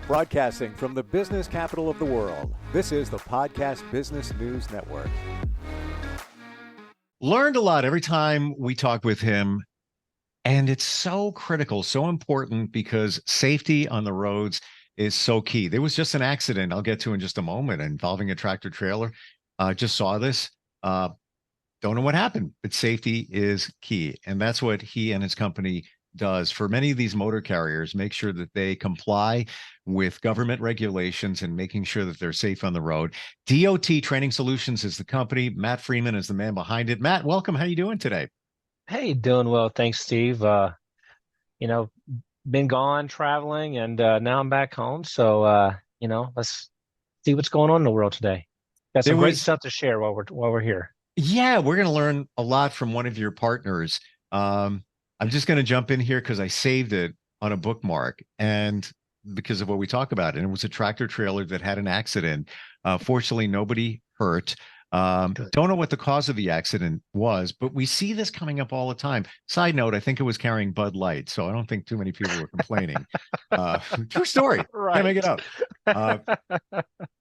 Broadcasting from the business capital of the world, this is the Podcast Business News Network. Learned a lot every time we talk with him. And it's so critical, so important because safety on the roads is so key. There was just an accident I'll get to in just a moment involving a tractor trailer. Just saw this. Don't know what happened, but safety is key. And that's what he and his company does for many of these motor carriers, make sure that they comply with government regulations and making sure that they're safe on the road. DOT Training Solutions is the company. Matt Freeman is the man behind it. Matt, welcome. How are you doing today? Hey, doing well. Thanks, Steve. You know, been gone traveling and now I'm back home. So let's see what's going on in the world today. Got There some great was, stuff to share while we're here. yeah, we're going to learn a lot from one of your partners. I'm just going to jump in here because I saved it on a bookmark and because of what we talk about. And it was a tractor trailer that had an accident. Fortunately, nobody hurt. Good. Don't know what the cause of the accident was, but we see this coming up all the time. Side note, I think it was carrying Bud Light, so I don't think too many people were complaining. True story. Can't make it up.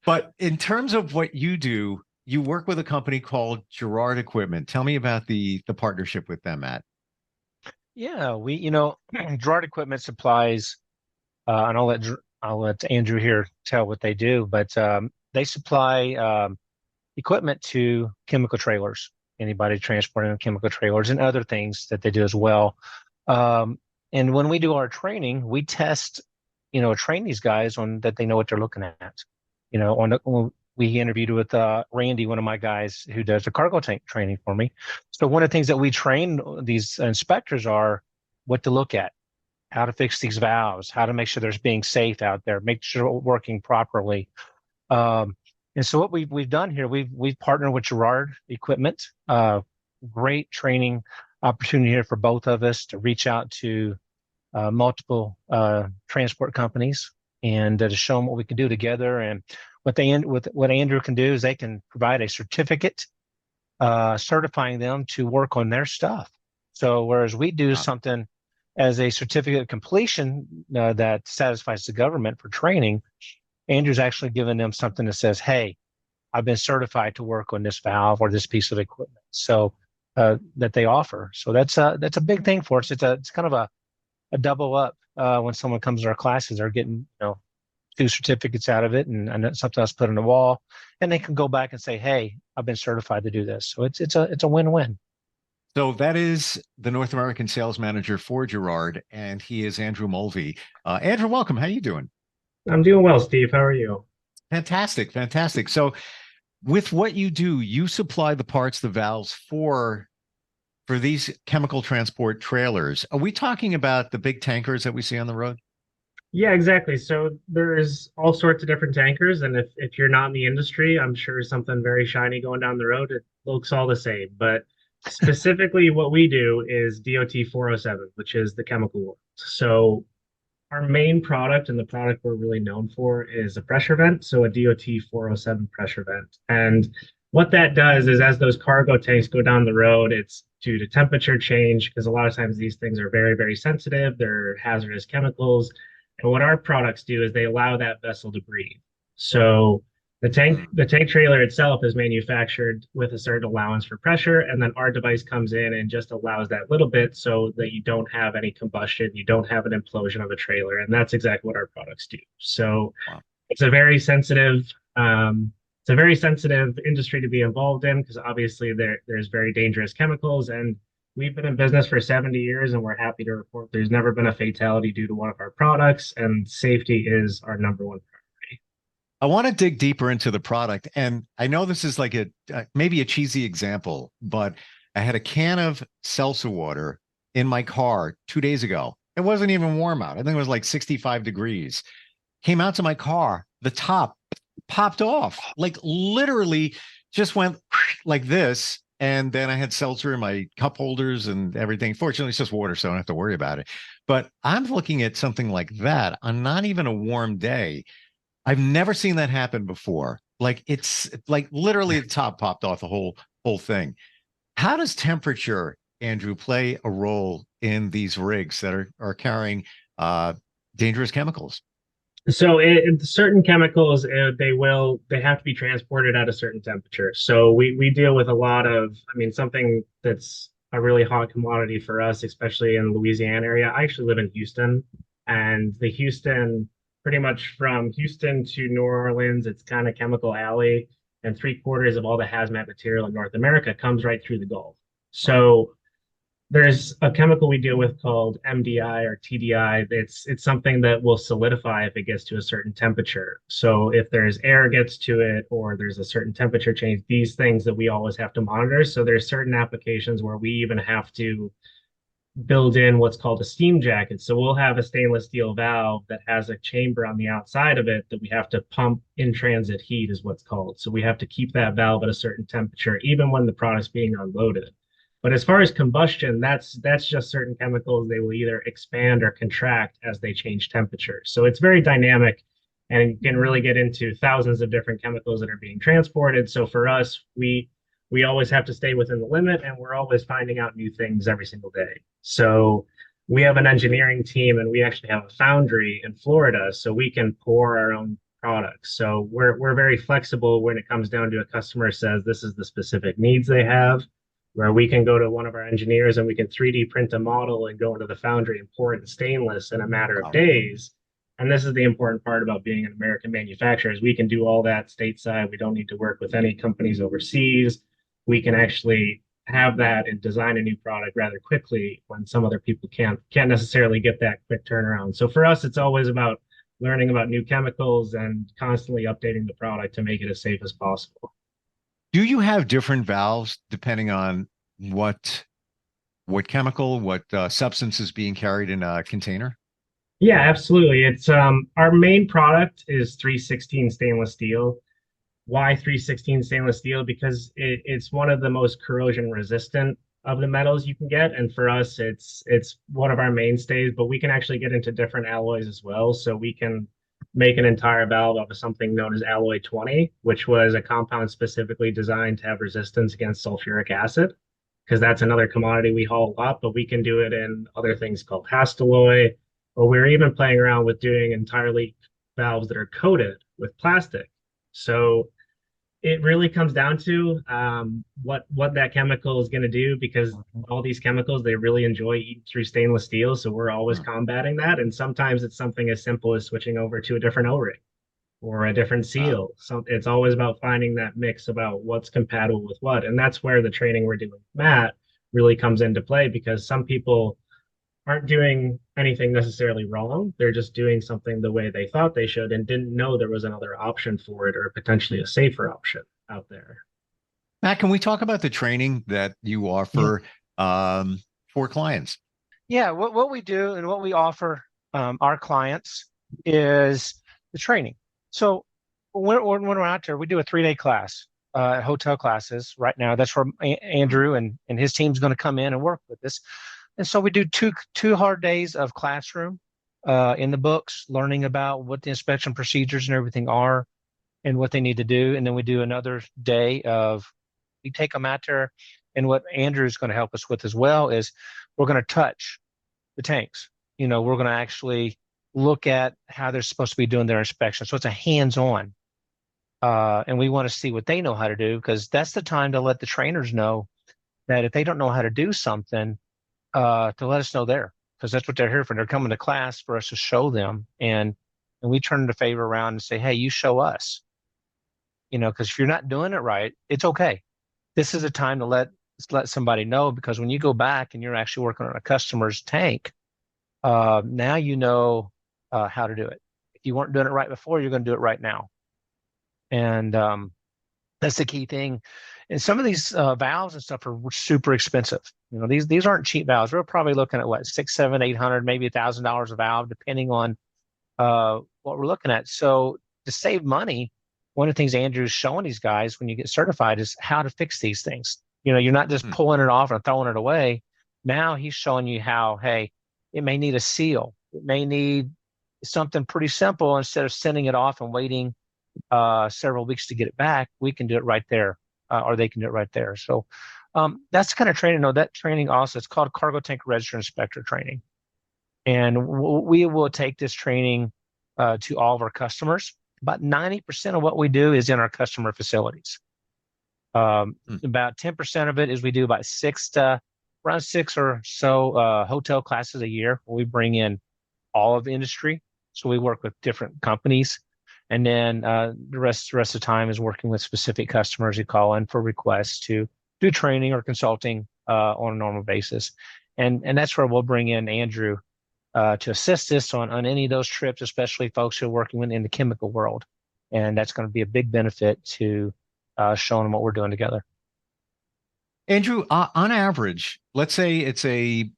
But in terms of what you do, you work with a company called Girard Equipment. Tell me about the partnership with them, Matt. Yeah, Gerard Equipment supplies, and I'll let Andrew here tell what they do, but they supply equipment to chemical trailers, anybody transporting chemical trailers and other things that they do as well. And when we do our training, we test, train these guys on that they know what they're looking at. When we interviewed with Randy, one of my guys who does the cargo tank training for me. So one of the things that we train these inspectors are what to look at, how to fix these valves, how to make sure there's being safe out there, make sure it's working properly. And so what we've done here, we've partnered with Girard Equipment. Great training opportunity here for both of us to reach out to multiple transport companies and to show them what we can do together. And what Andrew can do is they can provide a certificate certifying them to work on their stuff. So whereas we do something as a certificate of completion that satisfies the government for training, Andrew's actually giving them something that says, hey, I've been certified to work on this valve or this piece of equipment. So that they offer. So that's a big thing for us. It's kind of a double up when someone comes to our classes. They're getting, two certificates out of it and something else put on the wall, and they can go back and say, hey, I've been certified to do this. So it's a win-win. So that is the North American sales manager for Girard, and he is Andrew Mulvey. Andrew, welcome. How are you doing? I'm doing well, Steve. How are you? Fantastic, fantastic. So with what you do, you supply the parts, the valves for these chemical transport trailers. Are we talking about the big tankers that we see on the road? Yeah, exactly. So there's all sorts of different tankers, and if you're not in the industry, I'm sure something very shiny going down the road, it looks all the same. But specifically, what we do is DOT 407, which is the chemical world. So our main product and the product we're really known for is a pressure vent, so a DOT 407 pressure vent. And what that does is as those cargo tanks go down the road, it's due to temperature change, because a lot of times these things are very, very sensitive. They're hazardous chemicals. And what our products do is they allow that vessel to breathe. So the tank trailer itself is manufactured with a certain allowance for pressure, and then our device comes in and just allows that little bit so that you don't have any combustion, you don't have an implosion of the trailer, and that's exactly what our products do. So Wow. it's a very sensitive, it's a very sensitive industry to be involved in because obviously there's very dangerous chemicals, and we've been in business for 70 years, and we're happy to report there's never been a fatality due to one of our products, and safety is our number one priority. I want to dig deeper into the product. And I know this is like maybe a cheesy example, but I had a can of seltzer water in my car 2 days ago. It wasn't even warm out. I think it was like 65 degrees. Came out to my car, the top popped off, like literally just went like this. And then I had seltzer in my cup holders and everything. Fortunately, it's just water, so I don't have to worry about it. But I'm looking at something like that on not even a warm day. I've never seen that happen before. Like it's like literally the top popped off the whole thing. How does temperature, Andrew, play a role in these rigs that are carrying dangerous chemicals? So certain chemicals, they have to be transported at a certain temperature. So we deal with a lot of, I mean, something that's a really hot commodity for us, especially in the Louisiana area. I actually live in Houston, and the Houston, pretty much from Houston to New Orleans, it's kind of chemical alley, and three-quarters of all the hazmat material in North America comes right through the Gulf. So there's a chemical we deal with called MDI or TDI. It's something that will solidify if it gets to a certain temperature. So if there's air gets to it or there's a certain temperature change, these things that we always have to monitor. So there's certain applications where we even have to build in what's called a steam jacket. So we'll have a stainless steel valve that has a chamber on the outside of it that we have to pump in transit heat is what's called. So we have to keep that valve at a certain temperature even when the product's being unloaded. But as far as combustion, that's just certain chemicals. They will either expand or contract as they change temperature. So it's very dynamic and you can really get into thousands of different chemicals that are being transported. So for us, we always have to stay within the limit and we're always finding out new things every single day. So we have an engineering team and we actually have a foundry in Florida so we can pour our own products. So we're very flexible when it comes down to a customer says this is the specific needs they have, where we can go to one of our engineers and we can 3D print a model and go into the foundry and pour it in stainless in a matter of days. And this is the important part about being an American manufacturer is we can do all that stateside. We don't need to work with any companies overseas. We can actually have that and design a new product rather quickly when some other people can't necessarily get that quick turnaround. So for us, it's always about learning about new chemicals and constantly updating the product to make it as safe as possible. Do you have different valves depending on what chemical, what substance is being carried in a container? Yeah, absolutely. It's our main product is 316 stainless steel. Why 316 stainless steel? Because it's one of the most corrosion resistant of the metals you can get. And for us, it's one of our mainstays, but we can actually get into different alloys as well. So we can make an entire valve of something known as alloy 20, which was a compound specifically designed to have resistance against sulfuric acid, because that's another commodity we haul a lot, but we can do it in other things called Hastelloy, or we're even playing around with doing entirely valves that are coated with plastic. So it really comes down to what that chemical is going to do because all these chemicals they really enjoy eating through stainless steel, so we're always combating that. And sometimes it's something as simple as switching over to a different O-ring or a different seal. So it's always about finding that mix about what's compatible with what, and that's where the training we're doing with Matt really comes into play because some people aren't doing anything necessarily wrong. They're just doing something the way they thought they should and didn't know there was another option for it or potentially a safer option out there. Matt, can we talk about the training that you offer for clients? Yeah, what we do and what we offer our clients is the training. So when we're out there, we do a 3-day class, hotel classes right now. That's where Andrew and his team's going to come in and work with us. And so we do two hard days of classroom in the books, learning about what the inspection procedures and everything are and what they need to do. And then we do another day of, we take them out there. And what Andrew's going to help us with as well is we're going to touch the tanks. We're going to actually look at how they're supposed to be doing their inspection. So it's a hands-on. And we want to see what they know how to do because that's the time to let the trainers know that if they don't know how to do something, to let us know there, because that's what they're here for. They're coming to class for us to show them, and we turn the favor around and say, hey, you show us, because if you're not doing it right, it's okay. This is a time to let somebody know, because when you go back and you're actually working on a customer's tank, now you know how to do it. If you weren't doing it right before, you're going to do it right now. And that's the key thing. And some of these valves and stuff are super expensive. These aren't cheap valves. We're probably looking at what, $600, $700, $800, maybe $1,000 a valve, depending on what we're looking at. So to save money, one of the things Andrew's showing these guys when you get certified is how to fix these things. You're not just pulling it off and throwing it away. Now he's showing you how, hey, it may need a seal. It may need something pretty simple. Instead of sending it off and waiting several weeks to get it back, we can do it right there. Or they can do it right there. So that's the kind of training. That training also, it's called Cargo Tank Register Inspector training. And we will take this training to all of our customers. About 90% of what we do is in our customer facilities. About 10% of it is we do about around six or so hotel classes a year where we bring in all of the industry. So we work with different companies. And then the rest of the time is working with specific customers who call in for requests to do training or consulting on a normal basis. And that's where we'll bring in Andrew to assist us on any of those trips, especially folks who are working in the chemical world. And that's going to be a big benefit to showing them what we're doing together. Andrew, on average, let's say it's a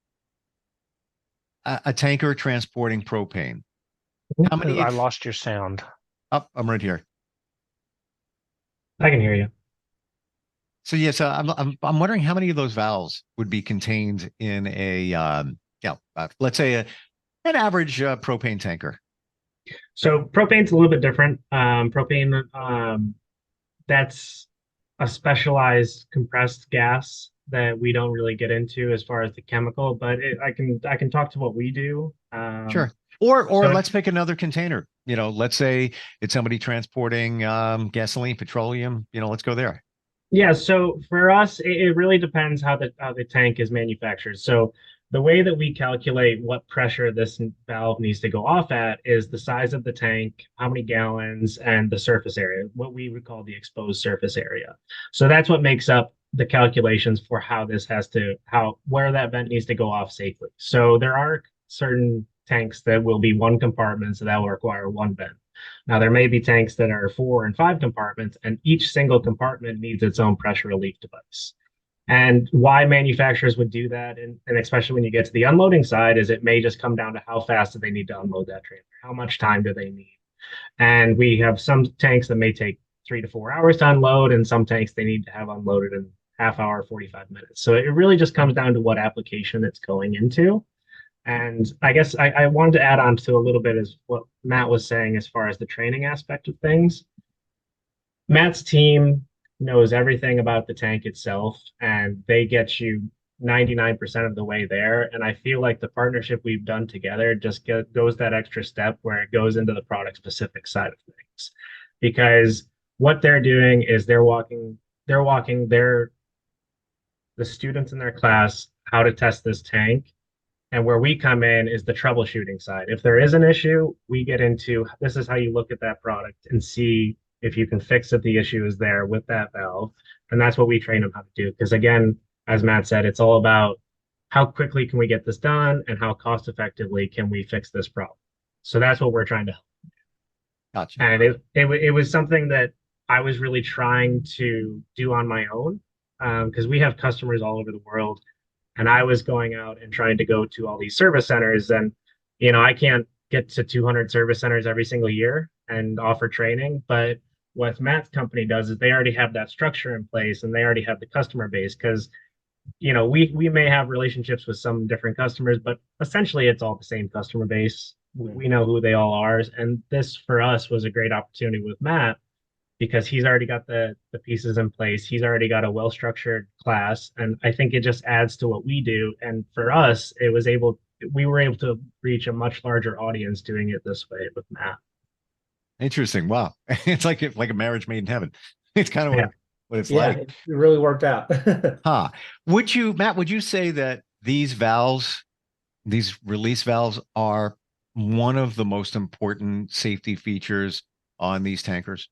tanker transporting propane. How many? I lost your sound. Oh, I'm right here. I can hear you. So yes, I'm wondering how many of those valves would be contained in a let's say an average propane tanker. So propane's a little bit different. Propane, that's a specialized compressed gas that we don't really get into as far as the chemical, but I can talk to what we do. Sure. Or so let's pick another container. Let's say it's somebody transporting gasoline, petroleum. Let's go there. Yeah, so for us, it really depends how the tank is manufactured. So the way that we calculate what pressure this valve needs to go off at is the size of the tank, how many gallons, and the surface area, what we would call the exposed surface area. So that's what makes up the calculations for where that vent needs to go off safely. So there are certain tanks that will be one compartment, so that will require one vent. Now, there may be tanks that are 4 and 5 compartments, and each single compartment needs its own pressure relief device. And why manufacturers would do that, and especially when you get to the unloading side, is it may just come down to how fast do they need to unload that trailer? How much time do they need? And we have some tanks that may take 3 to 4 hours to unload, and some tanks they need to have unloaded in half hour, 45 minutes. So it really just comes down to what application it's going into. And I guess I wanted to add on to a little bit as what Matt was saying as far as the training aspect of things. Matt's team knows everything about the tank itself, and they get you 99% of the way there. And I feel like the partnership we've done together just goes that extra step where it goes into the product specific side of things. Because what they're doing is they're walking the students in their class how to test this tank. And where we come in is the troubleshooting side. If there is an issue, we get into this is how you look at that product and see if you can fix it, the issue is there with that valve. And that's what we train them how to do. Because again, as Matt said, it's all about how quickly can we get this done and how cost effectively can we fix this problem. So that's what we're trying to help. Gotcha. And it was something that I was really trying to do on my own because we have customers all over the world. And I was going out and trying to go to all these service centers. And, I can't get to 200 service centers every single year and offer training. But what Matt's company does is they already have that structure in place and they already have the customer base because, we may have relationships with some different customers, but essentially it's all the same customer base. We know who they all are. And this for us was a great opportunity with Matt because he's already got the pieces in place. He's already got a well-structured class. And I think it just adds to what we do. And for us, we were able to reach a much larger audience doing it this way with Matt. Interesting. Wow. It's like a marriage made in heaven. It's kind of what it's like. It really worked out. Matt, would you say that these release valves are one of the most important safety features on these tankers?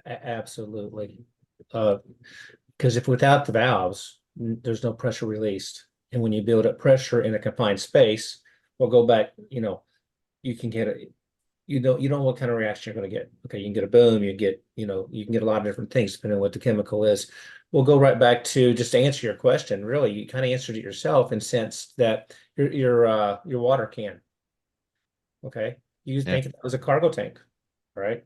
Absolutely. Because if without the valves, there's no pressure released. And when you build up pressure in a confined space, we'll go back, you can get you don't know what kind of reaction you're going to get. Okay, you can get a boom, you can get a lot of different things depending on what the chemical is. We'll go right back to just to answer your question. Really, you kind of answered it yourself in sense that your water can. Okay, you think it was a cargo tank, right?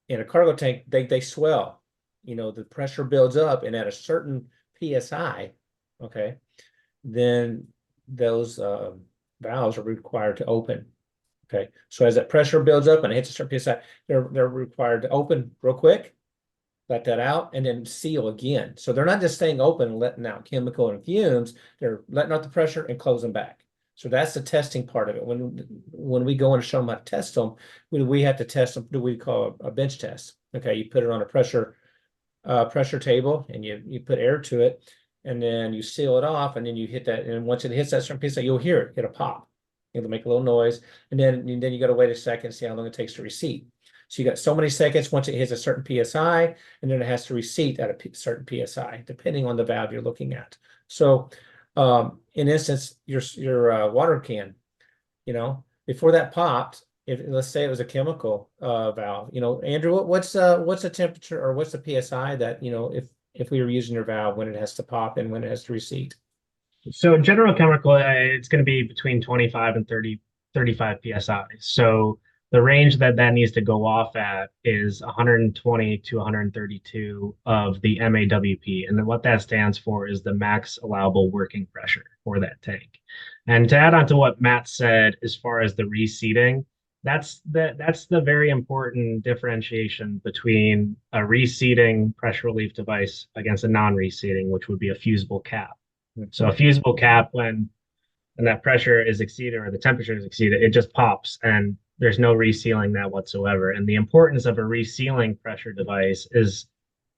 In a cargo tank, they swell. The pressure builds up, and at a certain psi, okay, then those valves are required to open. Okay, so as that pressure builds up and it hits a certain psi, they're required to open real quick, let that out, and then seal again. So they're not just staying open and letting out chemical and fumes. They're letting out the pressure and closing back. So that's the testing part of it. When we go in and show them how to test them, we have to test them. Do we call a bench test? Okay, you put it on a pressure table, and you put air to it, and then you seal it off, and then you hit that. And once it hits that certain piece, you'll hear it hit a pop. It'll make a little noise, and then you got to wait a second and see how long it takes to reseat. So you got so many seconds once it hits a certain psi, and then it has to reseat at a certain psi, depending on the valve you're looking at. So, in instance, your water can, before that popped, if let's say it was a chemical valve, Andrew, what's the temperature or what's the psi that if we were using your valve when it has to pop and when it has to reseat? So general chemical, it's going to be between 25 and 35 psi. So the range that needs to go off at is 120 to 132 of the MAWP. And then what that stands for is the max allowable working pressure for that tank. And to add on to what Matt said, as far as the reseating, that's the very important differentiation between a reseating pressure relief device against a non-reseating, which would be a fusible cap. So a fusible cap, when that pressure is exceeded or the temperature is exceeded, it just pops and there's no resealing that whatsoever. And the importance of a resealing pressure device is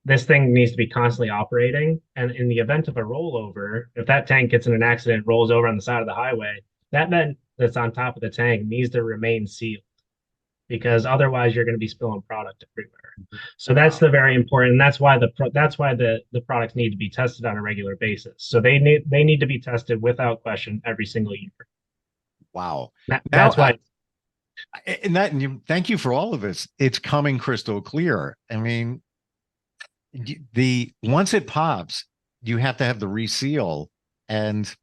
this thing needs to be constantly operating. And in the event of a rollover, if that tank gets in an accident, rolls over on the side of the highway, that vent that's on top of the tank needs to remain sealed, because otherwise you're going to be spilling product everywhere. So that's the very important. And that's why the products need to be tested on a regular basis. So they need to be tested without question every single year. Wow. That's why. Thank you for all of this. It's coming crystal clear. I mean, once it pops, you have to have the reseal. And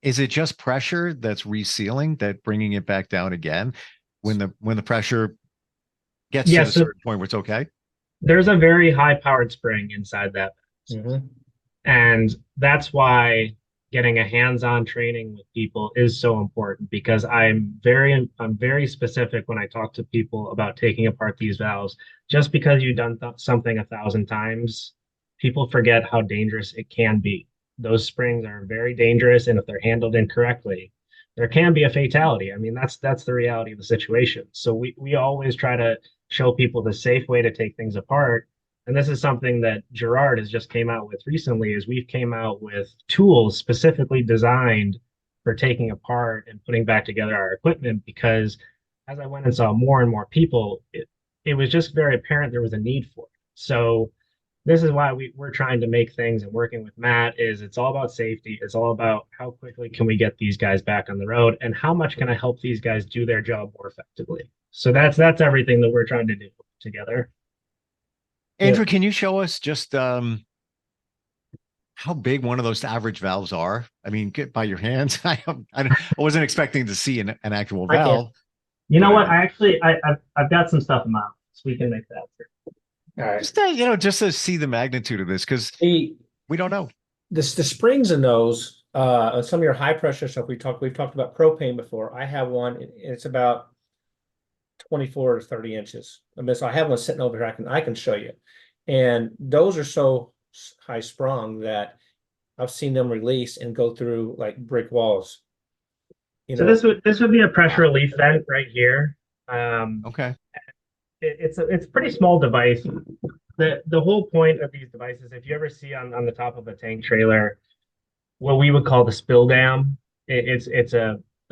is it just pressure that's resealing, that bringing it back down again when the pressure gets to a certain point where it's okay? There's a very high powered spring inside that. Mm-hmm. And that's why getting a hands-on training with people is so important, because I'm very specific when I talk to people about taking apart these valves. Just because you've done something 1,000 times, people forget how dangerous it can be. Those springs are very dangerous, and if they're handled incorrectly, there can be a fatality. I mean, that's the reality of the situation. So we always try to show people the safe way to take things apart. And this is something that Gerard has just came out with recently, is we've came out with tools specifically designed for taking apart and putting back together our equipment, because as I went and saw more and more people, it was just very apparent there was a need for it. So this is why we're trying to make things, and working with Matt, is it's all about safety. It's all about how quickly can we get these guys back on the road, and how much can I help these guys do their job more effectively. So that's everything that we're trying to do together. Andrew, can you show us just how big one of those average valves are? I mean, get by your hands. I wasn't expecting to see an actual valve. You know what? I've got some stuff in my office. We can make that. All right. Just to see the magnitude of this, because we don't know. The springs in those, on some of your high pressure stuff, we've talked about propane before. I have one, and it's about 24 to 30 inches. I mean, so I have one sitting over here. I can show you. And those are so high sprung that I've seen them release and go through like brick walls. So this would be a pressure relief vent right here. Okay. It's a pretty small device. The whole point of these devices, if you ever see on the top of a tank trailer, what we would call the spill dam, it's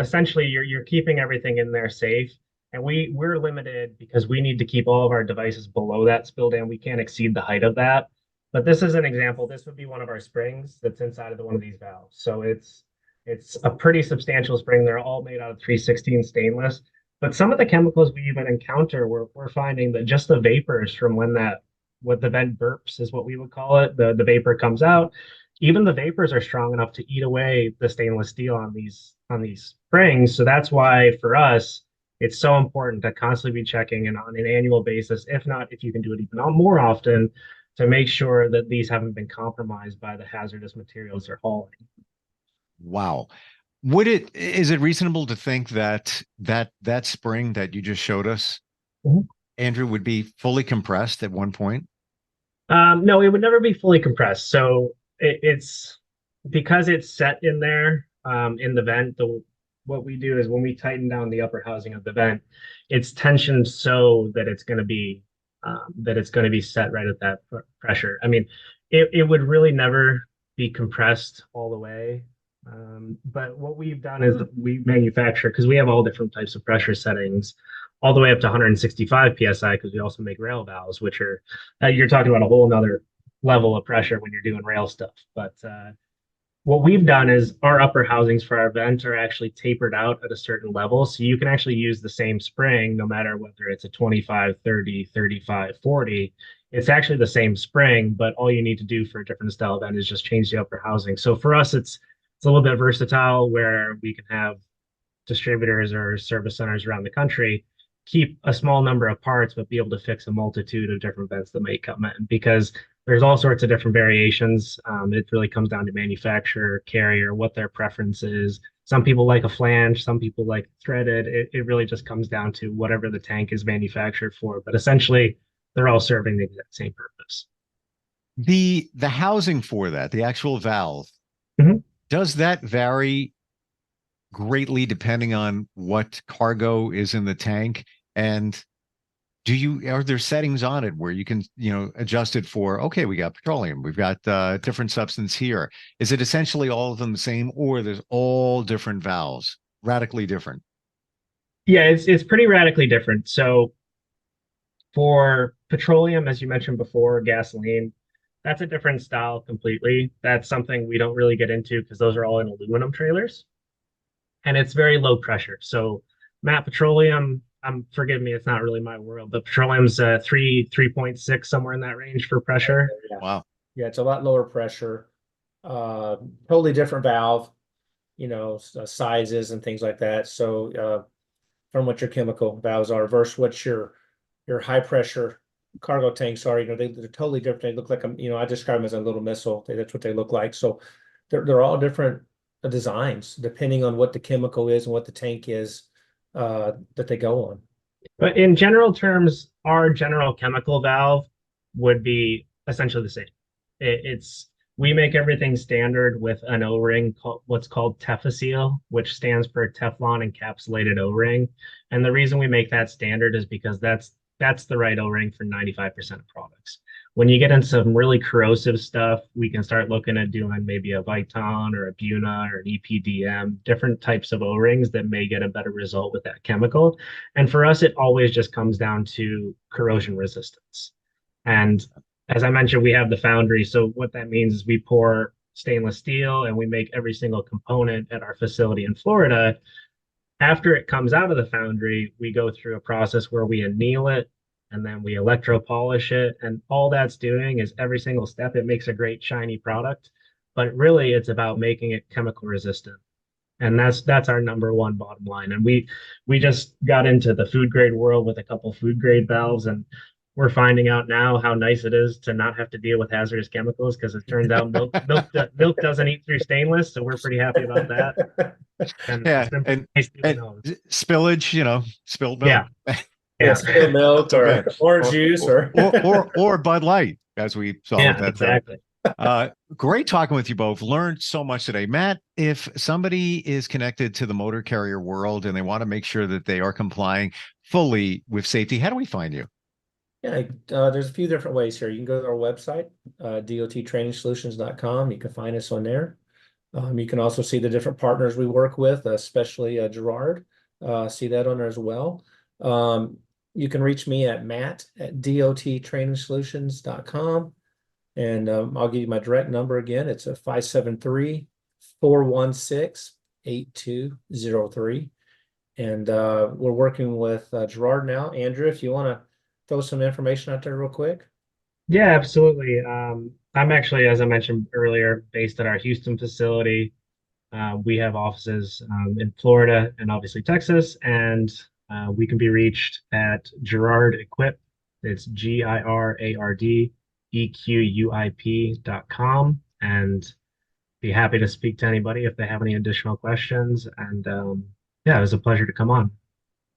essentially you're keeping everything in there safe. And we're limited because we need to keep all of our devices below that spill dam. We can't exceed the height of that. But this is an example. This would be one of our springs that's inside of one of these valves. So it's a pretty substantial spring. They're all made out of 316 stainless. But some of the chemicals we even encounter, we're finding that just the vapors from what the vent burps is what we would call it, the vapor comes out. Even the vapors are strong enough to eat away the stainless steel on these springs. So that's why for us, it's so important to constantly be checking, and on an annual basis, if you can do it even more often, to make sure that these haven't been compromised by the hazardous materials they're hauling. Wow. Is it reasonable to think that spring that you just showed us, Andrew, would be fully compressed at one point? No, it would never be fully compressed. So it's because it's set in there. in the vent, what we do is when we tighten down the upper housing of the vent, it's tensioned so that it's going to be set right at that pressure. I mean, it would really never be compressed all the way. But what we've done is we manufacture, because we have all different types of pressure settings, all the way up to 165 psi, because we also make rail valves, which are you're talking about a whole another level of pressure when you're doing rail stuff. But what we've done is our upper housings for our vent are actually tapered out at a certain level. So you can actually use the same spring, no matter whether it's a 25, 30, 35, 40. It's actually the same spring, but all you need to do for a different style vent is just change the upper housing. So for us, it's a little bit versatile where we can have distributors or service centers around the country keep a small number of parts, but be able to fix a multitude of different vents that may come in because there's all sorts of different variations. It really comes down to manufacturer, carrier, what their preference is. Some people like a flange, some people like threaded. It really just comes down to whatever the tank is manufactured for. But essentially, they're all serving the exact same purpose. The housing for that, the actual valve, does that vary greatly depending on what cargo is in the tank? And are there settings on it where you can, adjust it for, okay, we got petroleum, we've got different substance here. Is it essentially all of them the same, or there's all different valves, radically different? Yeah, it's pretty radically different. So for petroleum, as you mentioned before, gasoline, that's a different style completely. That's something we don't really get into because those are all in aluminum trailers. And it's very low pressure. So Matt, petroleum, forgive me, it's not really my world, but petroleum's 3.6, somewhere in that range for pressure. Yeah. Wow. Yeah, it's a lot lower pressure. Totally different valve, sizes and things like that. So from what your chemical valves are versus what your high pressure cargo tanks are, they're totally different. They look like I describe them as a little missile. That's what they look like. So they're all different designs depending on what the chemical is and what the tank is that they go on. But in general terms, our general chemical valve would be essentially the same. We make everything standard with an O-ring, what's called Tefacil, which stands for Teflon Encapsulated O-ring. And the reason we make that standard is because that's the right O-ring for 95% of products. When you get into some really corrosive stuff, we can start looking at doing maybe a Viton or a Buna or an EPDM, different types of O-rings that may get a better result with that chemical. And for us, it always just comes down to corrosion resistance. And as I mentioned, we have the foundry. So what that means is we pour stainless steel and we make every single component at our facility in Florida. After it comes out of the foundry, we go through a process where we anneal it and then we electro polish it. And all that's doing is every single step, it makes a great shiny product. But really, it's about making it chemical resistant. And that's our number one bottom line. And we just got into the food grade world with a couple food grade valves, and we're finding out now how nice it is to not have to deal with hazardous chemicals because it turns out milk doesn't eat through stainless, so we're pretty happy about that. And Yeah, and spillage, spilled milk. Yeah, spilled milk or orange juice or Bud Light, as we saw with that. Exactly. Great talking with you both. Learned so much today. Matt, if somebody is connected to the motor carrier world and they want to make sure that they are complying fully with safety, how do we find you? Yeah, there's a few different ways here. You can go to our website, dottrainingsolutions.com. You can find us on there. You can also see the different partners we work with, especially Gerard. See that on there as well. You can reach me at matt@dottrainingsolutions.com. And I'll give you my direct number again. It's a 573-416-8203. And we're working with Gerard now. Andrew, if you want to throw some information out there real quick. Yeah, absolutely. I'm actually, as I mentioned earlier, based at our Houston facility. We have offices in Florida and obviously Texas, and we can be reached at Gerard Equip. It's GIRARDEQUIP.com, and be happy to speak to anybody if they have any additional questions. And yeah, it was a pleasure to come on.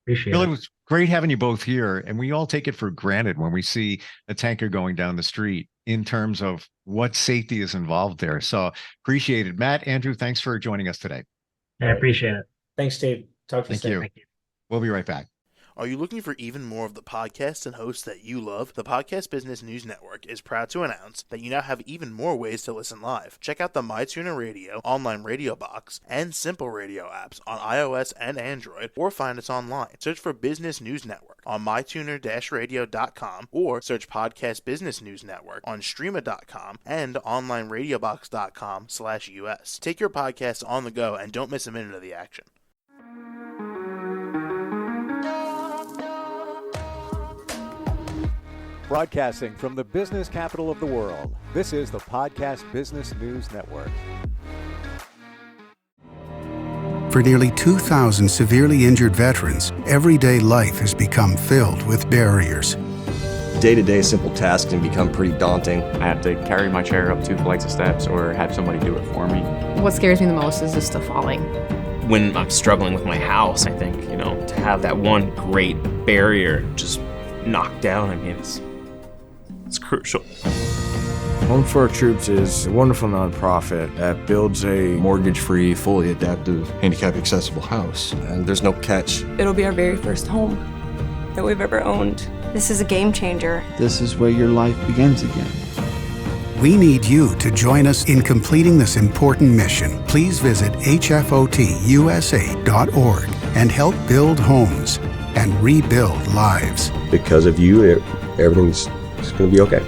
Appreciate Bill, it. it was great having you both here. And we all take it for granted when we see a tanker going down the street in terms of what safety is involved there. So appreciate it. Matt, Andrew, thanks for joining us today. I appreciate it. Thanks, Steve. Talk to you Thank soon. you. Thank you. We'll be right back. Are you looking for even more of the podcasts and hosts that you love? The Podcast Business News Network is proud to announce that you now have even more ways to listen live. Check out the MyTuner Radio, online radio box, and Simple Radio apps on iOS and Android, or find us online. Search for Business News Network on mytuner-radio.com, or search Podcast Business News Network on streama.com and onlineradiobox.com/US. Take your podcast on the go and don't miss a minute of the action. Broadcasting from the business capital of the world, this is the Podcast Business News Network. For nearly 2,000 severely injured veterans, everyday life has become filled with barriers. Day-to-day simple tasks can become pretty daunting. I have to carry my chair up 2 flights of steps or have somebody do it for me. What scares me the most is just the falling. When I'm struggling with my house, I think, to have that one great barrier just knocked down, I mean, it's crucial. Home for Our Troops is a wonderful nonprofit that builds a mortgage-free, fully adaptive, handicap-accessible house. And there's no catch. It'll be our very first home that we've ever owned. This is a game changer. This is where your life begins again. We need you to join us in completing this important mission. Please visit hfotusa.org and help build homes and rebuild lives. Because of you, everything's going to be okay.